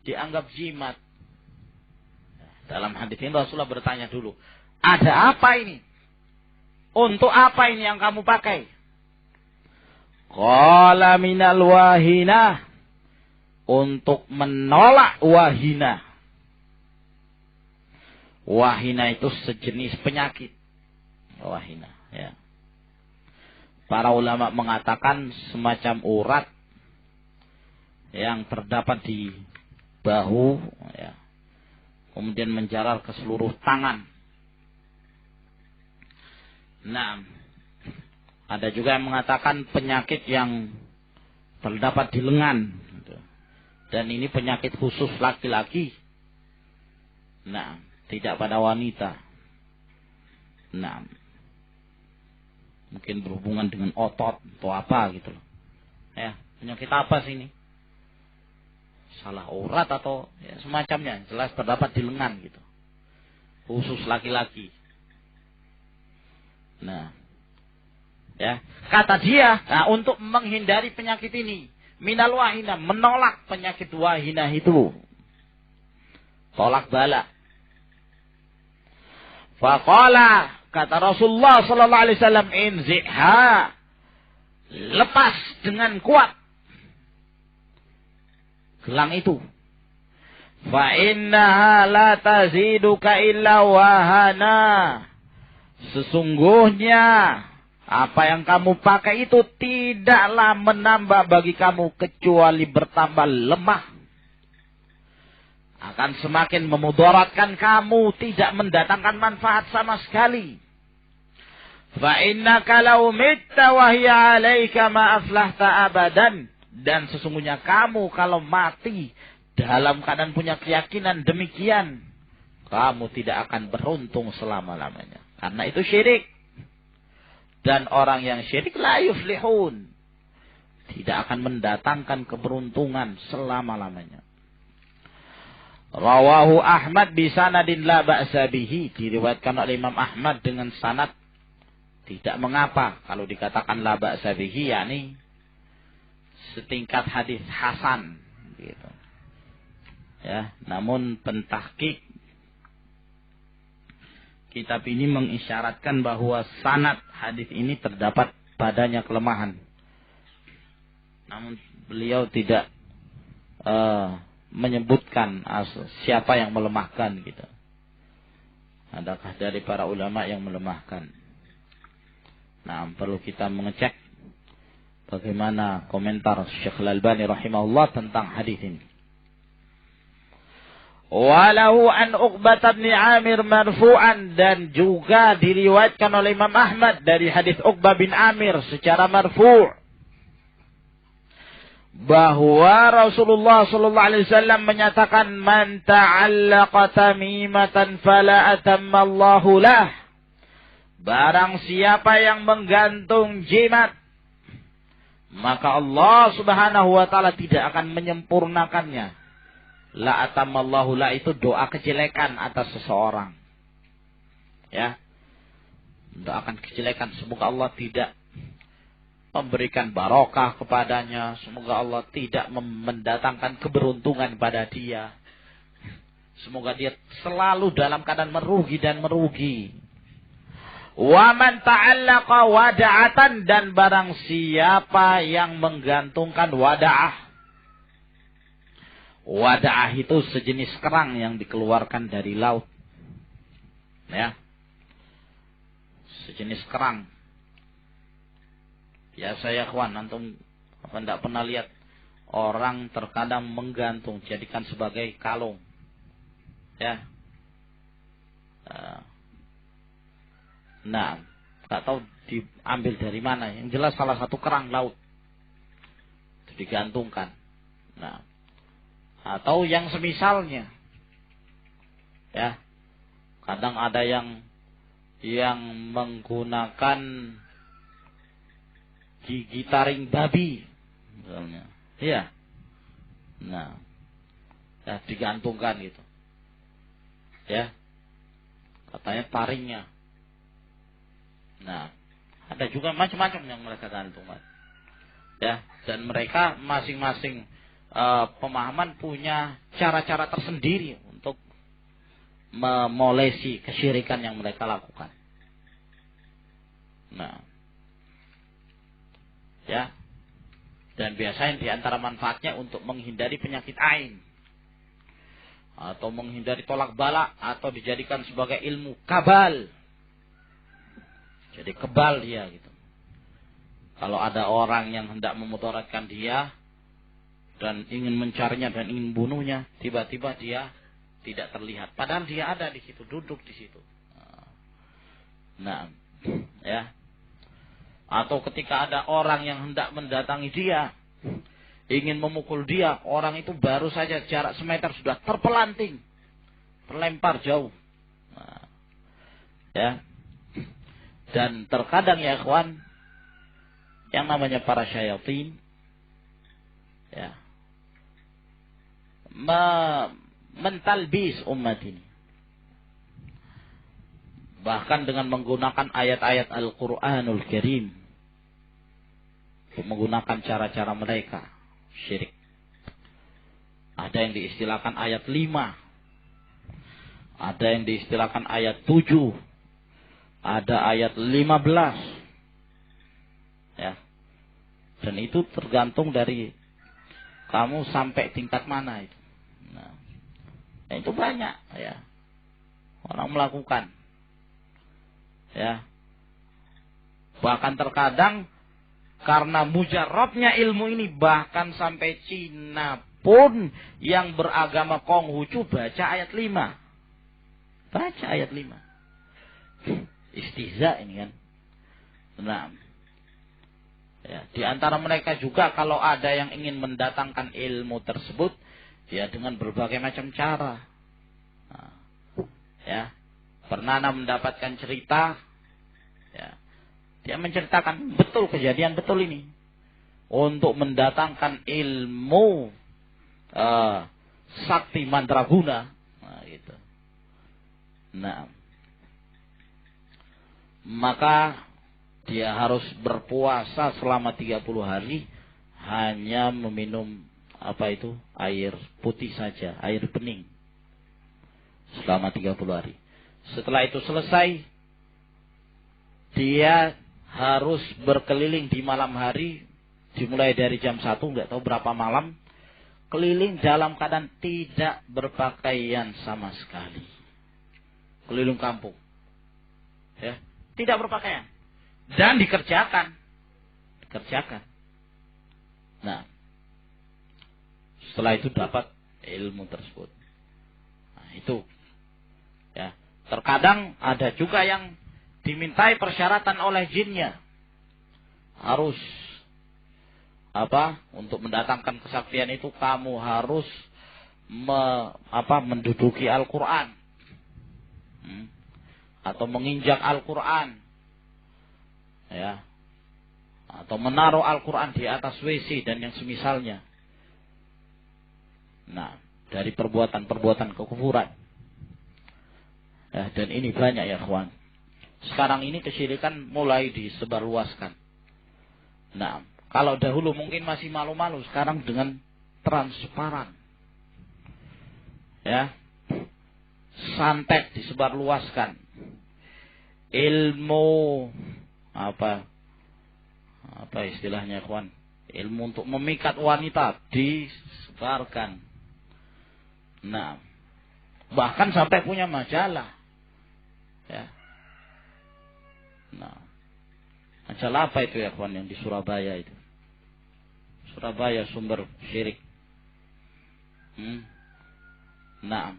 dianggap jimat. Dalam hadis ini Rasulullah bertanya dulu, ada apa ini? Untuk apa ini yang kamu pakai? Qala minal wahinah, untuk menolak wahinah. Wahinah itu sejenis penyakit. Wahinah, ya. Para ulama mengatakan semacam urat yang terdapat di bahu, ya, kemudian menjalar ke seluruh tangan. Nah, ada juga yang mengatakan penyakit yang terdapat di lengan, dan ini penyakit khusus laki-laki. Nah, tidak pada wanita. Nah, mungkin berhubungan dengan otot atau apa gitu loh. Ya, penyakit apa sih ini? Salah urat atau ya, semacamnya, jelas terdapat di lengan gitu. Khusus laki-laki. Nah, ya, kata dia, nah, untuk menghindari penyakit ini, minal wahinah, menolak penyakit wahinah itu. Tolak bala. Faqala, kata Rasulullah sallallahu alaihi wasallam, inziha, lepas dengan kuat gelang itu. Fa innaha la taziduka illa wahana. Sesungguhnya apa yang kamu pakai itu tidaklah menambah bagi kamu kecuali bertambah lemah. akan semakin memudaratkan kamu, tidak mendatangkan manfaat sama sekali. Fa innaka law mitta wa hiya 'alaika ma aflahta abadan. Dan sesungguhnya kamu kalau mati dalam keadaan punya keyakinan demikian, kamu tidak akan beruntung selama-lamanya. Karena itu syirik. Dan orang yang syirik la yuflihun, tidak akan mendatangkan keberuntungan selama-lamanya. Rawahu Ahmad bi sanadin la ba'sa bihi, diriwayatkan oleh Imam Ahmad dengan sanad tidak mengapa kalau dikatakan la ba'sa bihi, yakni setingkat hadis hasan gitu. Ya, namun pentahqiq kitab ini mengisyaratkan bahwa sanad hadis ini terdapat padanya kelemahan. Namun beliau tidak menyebutkan siapa yang melemahkan gitu. Adakah dari para ulama yang melemahkan? Nah, perlu kita mengecek bagaimana komentar Syekh Al-Albani rahimahullah tentang hadis ini. Walau an Uqbah bin Amir marfu'an, dan juga diriwayatkan oleh Imam Ahmad dari hadis Uqbah bin Amir secara marfu', bahwa Rasulullah sallallahu alaihi wasallam menyatakan, man ta'allaqa tamimatan fala atammallahu lah. Barang siapa yang menggantung jimat, maka Allah Subhanahu wa taala tidak akan menyempurnakannya. La atamallahu la itu doa kejelekan atas seseorang. Ya. Doakan kejelekan, semoga Allah tidak memberikan barokah kepadanya, semoga Allah tidak mendatangkan keberuntungan pada dia. Semoga dia selalu dalam keadaan merugi dan merugi. Wa man ta'allaqa wada'atan, dan barang siapa yang menggantungkan wada'ah. Wada'ah itu sejenis kerang yang dikeluarkan dari laut. Ya. Sejenis kerang. Biasa ya kawan, antum apa enggak pernah lihat orang terkadang menggantung jadikan sebagai kalung. Ya. Nah, enggak tahu diambil dari mana. Yang jelas salah satu kerang laut itu digantungkan. Nah, atau yang semisalnya. Ya. Kadang ada yang menggunakan gigi taring babi misalnya. Iya. Nah, ya digantungkan gitu. Ya. Katanya taringnya. Nah, ada juga macam-macam yang mereka gantungkan. Ya, dan mereka masing-masing pemahaman punya cara-cara tersendiri untuk memolesi kesyirikan yang mereka lakukan. Nah, ya, dan biasanya di antara manfaatnya untuk menghindari penyakit ain, atau menghindari tolak bala, atau dijadikan sebagai ilmu kabal. Jadi kebal dia gitu. Kalau ada orang yang hendak memudaratkan dia dan ingin mencarinya dan ingin bunuhnya, tiba-tiba dia tidak terlihat. Padahal dia ada di situ, duduk di situ. Nah, ya. Atau ketika ada orang yang hendak mendatangi dia, ingin memukul dia, orang itu baru saja jarak semeter sudah terpelanting, terlempar jauh. Nah, ya. Dan terkadang ya ikhwan, yang namanya para syayatin, ya, mentalbis umat ini. Bahkan dengan menggunakan ayat-ayat Al-Quranul Karim. Menggunakan cara-cara mereka. Syirik. Ada yang diistilahkan ayat 5. Ada yang diistilahkan ayat 7. Ada ayat 15. Ya. Dan itu tergantung dari kamu sampai tingkat mana itu. Nah, itu banyak ya. Orang melakukan. Ya. Bahkan terkadang karena mujarabnya ilmu ini, bahkan sampai Cina pun yang beragama Konghucu baca ayat 5. Baca ayat 5. Istihza ini kan. Nah, ya, di antara mereka juga kalau ada yang ingin mendatangkan ilmu tersebut, ya dengan berbagai macam cara. Nah, ya, pernah mendapatkan cerita, ya, dia menceritakan betul kejadian betul ini untuk mendatangkan ilmu sakti mandraguna. Nah, gitu. Nah, maka dia harus berpuasa selama 30 hari hanya meminum air putih saja, air bening selama 30 hari. Setelah itu selesai, dia harus berkeliling di malam hari, dimulai dari jam 1, nggak tahu berapa malam, keliling dalam keadaan tidak berpakaian sama sekali. Keliling kampung. Ya, tidak berpakaian. Dan dikerjakan. Nah, setelah itu dapat ilmu tersebut. Nah, itu. Ya, terkadang ada juga yang dimintai persyaratan oleh jinnya. Harus untuk mendatangkan kesaktian itu kamu harus menduduki Al-Qur'an. Atau menginjak Al-Qur'an. Ya. Atau menaruh Al-Qur'an di atas WC dan yang semisalnya. Nah, dari perbuatan-perbuatan kekufuran. Ya, dan ini banyak ya kawan. Sekarang ini kesyirikan mulai disebarluaskan. Nah, kalau dahulu mungkin masih malu-malu, sekarang dengan transparan. Ya. Santet disebarluaskan. Ilmu apa istilahnya kawan? Ilmu untuk memikat wanita disebarkan. Nah, bahkan sampai punya majalah. Ya. Nah, majalah apa itu ya kawan yang di Surabaya itu? Surabaya sumber syirik. Nah,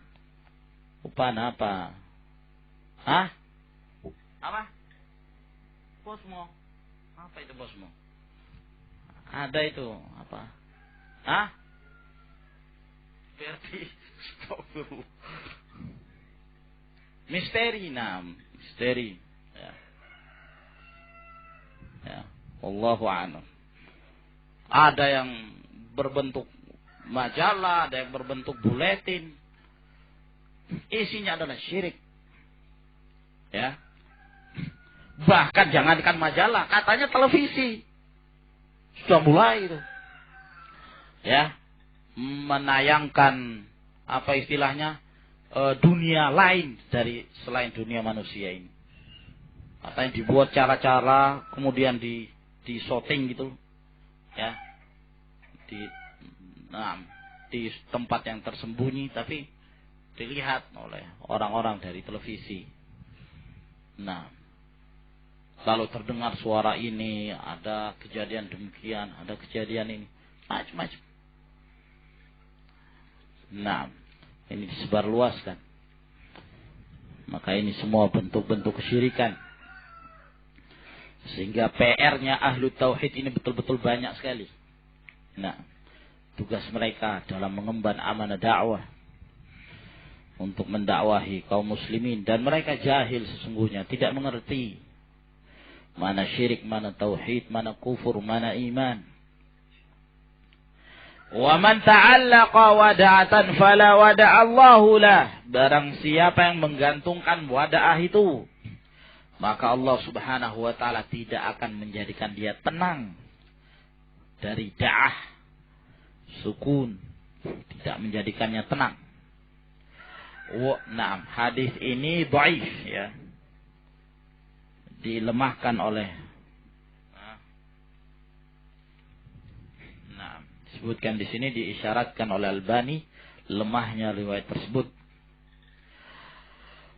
upan apa? Hah? Apa? Bosmo. Apa itu Bosmo? Ada itu apa? Hah? Verdi. Misteri, misteri. Ya. Ya, wallahu a'lam. Ada yang berbentuk majalah, ada yang berbentuk buletin. Isinya adalah syirik. Ya. Bahkan jangankan majalah, katanya televisi. Sudah mulai itu. Ya. Menayangkan istilahnya dunia lain dari selain dunia manusia ini. Katanya dibuat cara-cara kemudian di shooting gitu. Ya. Di tempat yang tersembunyi tapi dilihat oleh orang-orang dari televisi. Nah, kalau terdengar suara ini, ada kejadian demikian, ada kejadian ini, macam-macam. Nah, ini disebarluaskan. Maka ini semua bentuk-bentuk kesyirikan. Sehingga PR-nya ahlu tauhid ini betul-betul banyak sekali. Nah, tugas mereka dalam mengemban amanah dakwah untuk mendakwahi kaum muslimin, dan mereka jahil sesungguhnya, tidak mengerti mana syirik, mana tauhid, mana kufur, mana iman. Wa man ta'allaqa wada'atan fala wada'allahu lah. Barang siapa yang menggantungkan wada'ah itu, maka Allah Subhanahu wa taala tidak akan menjadikan dia tenang dari da'ah, sukun, tidak menjadikannya tenang. Nah, hadis ini dhaif ya. Dilemahkan oleh disebutkan di sini, diisyaratkan oleh Albani lemahnya riwayat tersebut.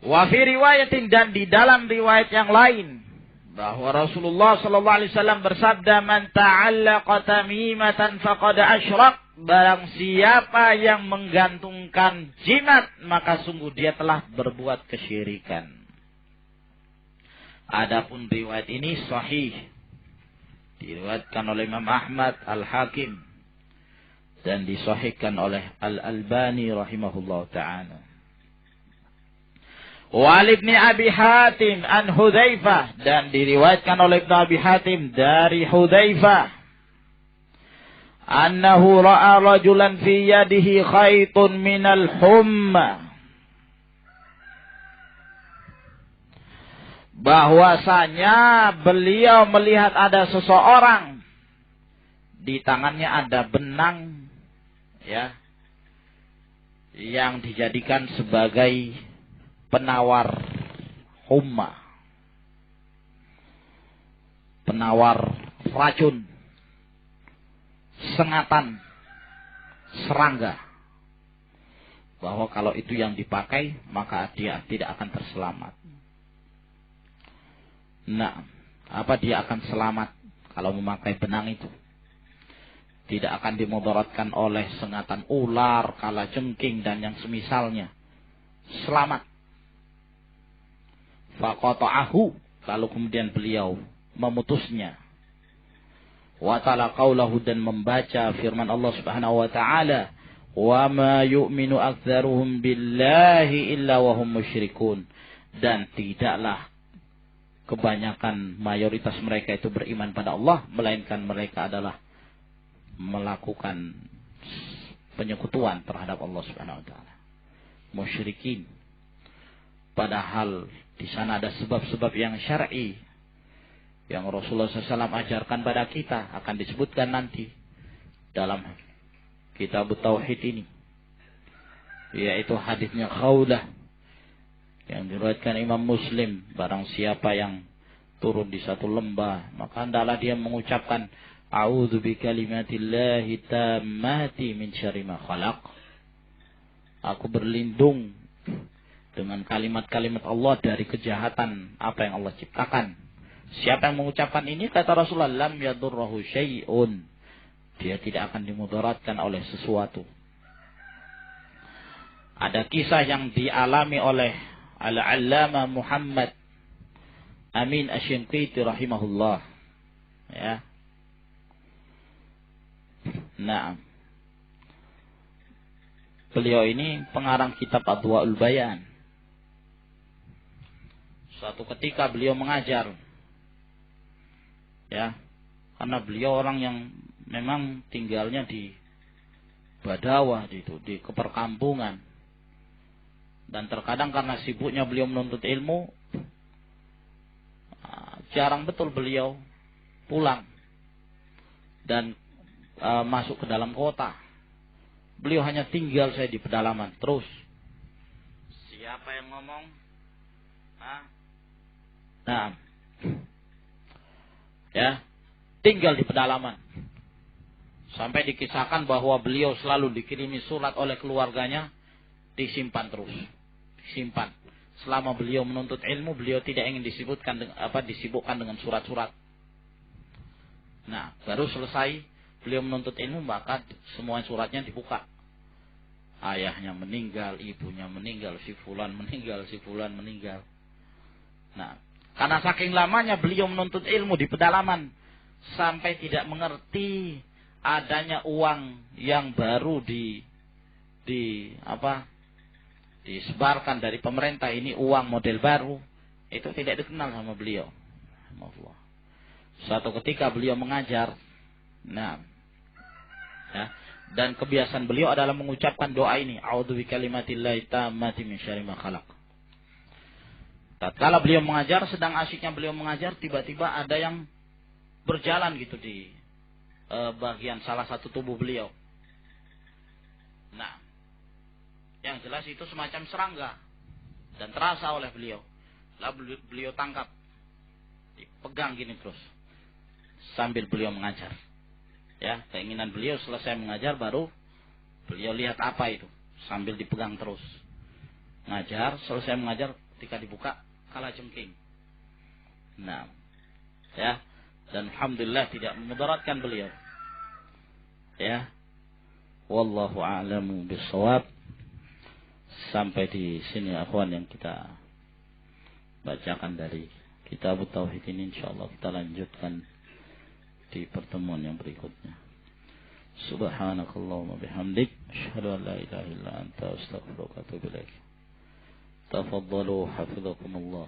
Wa fi riwayatin, dan di dalam riwayat yang lain bahwa Rasulullah sallallahu alaihi wasallam bersabda, "Man ta'allaqa tamimatan faqad asyrak." barang siapa yang menggantungkan jimat, maka sungguh dia telah berbuat kesyirikan. Adapun riwayat ini sahih, diriwayatkan oleh Imam Ahmad, Al-Hakim, dan disahihkan oleh Al-Albani rahimahullah ta'ala. Wal ibn Abi Hatim an Hudzaifah, dan diriwayatkan oleh Ibn Abi Hatim dari Hudzaifah, annahu ra'a rajulan fi yadihi khaytun minal humma, bahwasanya beliau melihat ada seseorang di tangannya ada benang, ya, yang dijadikan sebagai penawar humma, penawar racun, sengatan, serangga, bahwa kalau itu yang dipakai maka dia tidak akan terselamat. Nah, apa dia akan selamat kalau memakai benang itu? Tidak akan dimudaratkan oleh sengatan ular, kalajengking dan yang semisalnya. Selamat. Faqata'ahu, lalu kemudian beliau memutusnya. Wa ta'ala qaulahu, dan membaca firman Allah Subhanahu wa taala, wa ma yu'minu aktsaruhum billahi illa wa hum musyrikun, dan tidaklah kebanyakan mayoritas mereka itu beriman pada Allah, melainkan mereka adalah melakukan penyekutuan terhadap Allah Subhanahu wa taala. Musyrikin. Padahal di sana ada sebab-sebab yang syar'i yang Rasulullah SAW ajarkan pada kita, akan disebutkan nanti dalam kitab Tauhid ini, yaitu hadisnya Khawlah yang diriwayatkan Imam Muslim. Barang siapa yang turun di satu lembah, maka hendaklah dia mengucapkan a'udzu bikalimatillahi tammati min syarri ma khalaq. Aku berlindung dengan kalimat-kalimat Allah dari kejahatan apa yang Allah ciptakan. Siapa yang mengucapkan ini, kata Rasulullah, lam yadurruhu syai'un, dia tidak akan dimudaratkan oleh sesuatu. Ada kisah yang dialami oleh Al-Allama Muhammad Amin Asy-Syanqiti rahimahullah, ya. Nah, beliau ini pengarang kitab Adwaul Bayan. Suatu ketika beliau mengajar, ya, karena beliau orang yang memang tinggalnya di Badawah, di keperkampungan, dan terkadang karena sibuknya beliau menuntut ilmu, jarang betul beliau pulang dan masuk ke dalam kota. Beliau hanya tinggal saya di pedalaman terus. Siapa yang ngomong? Nah, ya, tinggal di pedalaman. Sampai dikisahkan bahwa beliau selalu dikirimi surat oleh keluarganya, disimpan terus, disimpan. Selama beliau menuntut ilmu, beliau tidak ingin disibukkan dengan surat-surat. Nah, baru selesai beliau menuntut ilmu, maka semua suratnya dibuka. Ayahnya meninggal, ibunya meninggal, si fulan meninggal, si fulan meninggal. Nah, karena saking lamanya beliau menuntut ilmu di pedalaman, sampai tidak mengerti adanya uang yang baru disebarkan dari pemerintah, ini uang model baru, itu tidak dikenal sama beliau. Suatu ketika beliau mengajar, nah, ya, dan kebiasaan beliau adalah mengucapkan doa ini, a'udzu bikalimatillahi tammati min syarri ma khalaq. Tatkala beliau mengajar, sedang asyiknya beliau mengajar, tiba-tiba ada yang berjalan gitu di bagian salah satu tubuh beliau. Nah, yang jelas itu semacam serangga dan terasa oleh beliau. Lalu beliau tangkap, dipegang gini terus sambil beliau mengajar. Ya, keinginan beliau selesai mengajar baru beliau lihat apa itu, sambil dipegang terus. Ngajar, selesai mengajar, ketika dibuka kalajengking. Nah, ya, dan alhamdulillah tidak memudaratkan beliau. Ya. Wallahu a'lamu bissawab. Sampai di sini akhwan yang kita bacakan dari Kitab Tauhid ini, insyaallah kita lanjutkan di pertemuan yang berikutnya. Subhanakallahumma bihamdik asyhadu an la ilaha illa anta astaghfiruka wa atubu ilaik. Tafaddalu hafizakumullah.